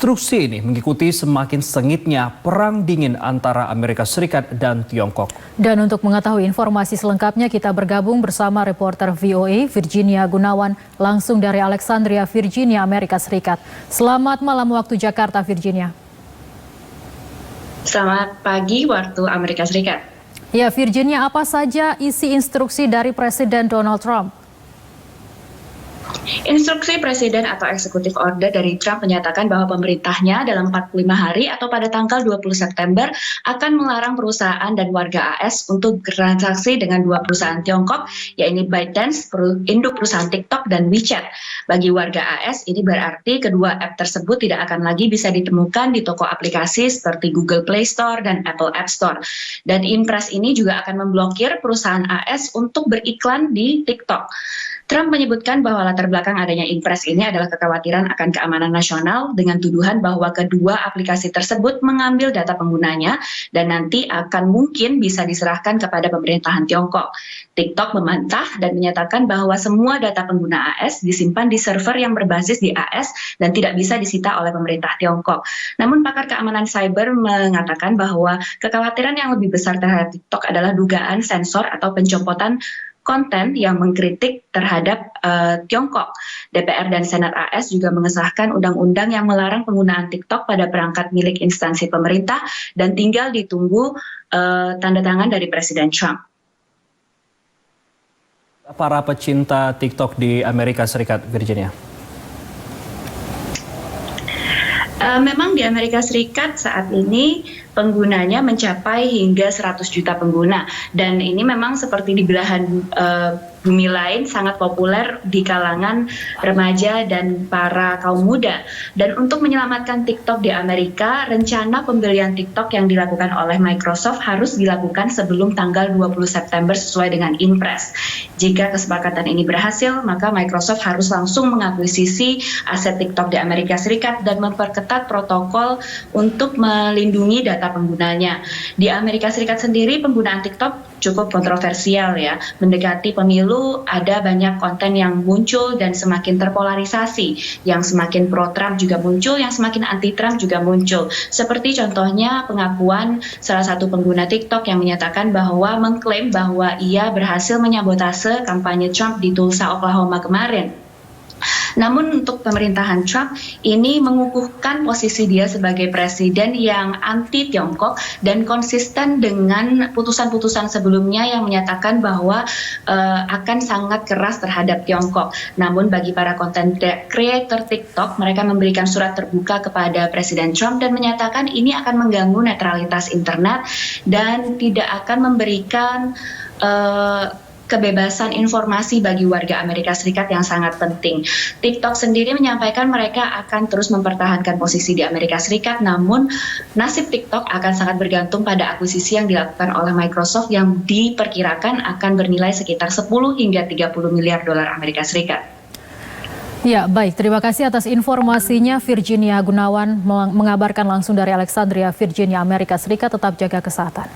Instruksi ini mengikuti semakin sengitnya perang dingin antara Amerika Serikat dan Tiongkok. Dan untuk mengetahui informasi selengkapnya kita bergabung bersama reporter VOA Virginia Gunawan langsung dari Alexandria, Virginia, Amerika Serikat. Selamat malam waktu Jakarta, Virginia. Selamat pagi waktu Amerika Serikat. Ya, Virginia, apa saja isi instruksi dari Presiden Donald Trump? Instruksi Presiden atau Executive Order dari Trump menyatakan bahwa pemerintahnya dalam 45 hari atau pada tanggal 20 September akan melarang perusahaan dan warga AS untuk bertransaksi dengan dua perusahaan Tiongkok, yaitu ByteDance, induk perusahaan TikTok, dan WeChat. Bagi warga AS, ini berarti kedua app tersebut tidak akan lagi bisa ditemukan di toko aplikasi seperti Google Play Store dan Apple App Store. Dan Impress ini juga akan memblokir perusahaan AS untuk beriklan di TikTok. Trump menyebutkan bahwa latar belakang adanya Impress ini adalah kekhawatiran akan keamanan nasional dengan tuduhan bahwa kedua aplikasi tersebut mengambil data penggunanya dan nanti akan mungkin bisa diserahkan kepada pemerintahan Tiongkok. TikTok membantah dan menyatakan bahwa semua data pengguna AS disimpan di server yang berbasis di AS dan tidak bisa disita oleh pemerintah Tiongkok. Namun pakar keamanan cyber mengatakan bahwa kekhawatiran yang lebih besar terhadap TikTok adalah dugaan sensor atau pencopotan konten yang mengkritik terhadap Tiongkok. DPR dan Senat AS juga mengesahkan undang-undang yang melarang penggunaan TikTok pada perangkat milik instansi pemerintah dan tinggal ditunggu tanda tangan dari Presiden Trump. Para pecinta TikTok di Amerika Serikat, Virginia. Memang di Amerika Serikat saat ini penggunanya mencapai hingga 100 juta pengguna, dan ini memang seperti di belahan bumi lain sangat populer di kalangan remaja dan para kaum muda. Dan untuk menyelamatkan TikTok di Amerika, rencana pembelian TikTok yang dilakukan oleh Microsoft harus dilakukan sebelum tanggal 20 September sesuai dengan Impress. Jika kesepakatan ini berhasil, maka Microsoft harus langsung mengakuisisi aset TikTok di Amerika Serikat dan memperketat protokol untuk melindungi data penggunanya. Di Amerika Serikat sendiri, penggunaan TikTok cukup kontroversial ya. Mendekati pemilu, ada banyak konten yang muncul dan semakin terpolarisasi. Yang semakin pro-Trump juga muncul, yang semakin anti-Trump juga muncul. Seperti contohnya pengakuan salah satu pengguna TikTok yang menyatakan bahwa mengklaim bahwa ia berhasil menyabotase kampanye Trump di Tulsa, Oklahoma kemarin. Namun untuk pemerintahan Trump ini mengukuhkan posisi dia sebagai presiden yang anti Tiongkok dan konsisten dengan putusan-putusan sebelumnya yang menyatakan bahwa akan sangat keras terhadap Tiongkok. Namun bagi para content creator TikTok, mereka memberikan surat terbuka kepada Presiden Trump dan menyatakan ini akan mengganggu netralitas internet dan tidak akan memberikan kebebasan informasi bagi warga Amerika Serikat yang sangat penting. TikTok sendiri menyampaikan mereka akan terus mempertahankan posisi di Amerika Serikat, namun nasib TikTok akan sangat bergantung pada akuisisi yang dilakukan oleh Microsoft yang diperkirakan akan bernilai sekitar 10 hingga 30 miliar dolar Amerika Serikat. Ya, baik. Terima kasih atas informasinya Virginia Gunawan mengabarkan langsung dari Alexandria, Virginia, Amerika Serikat. Tetap jaga kesehatan.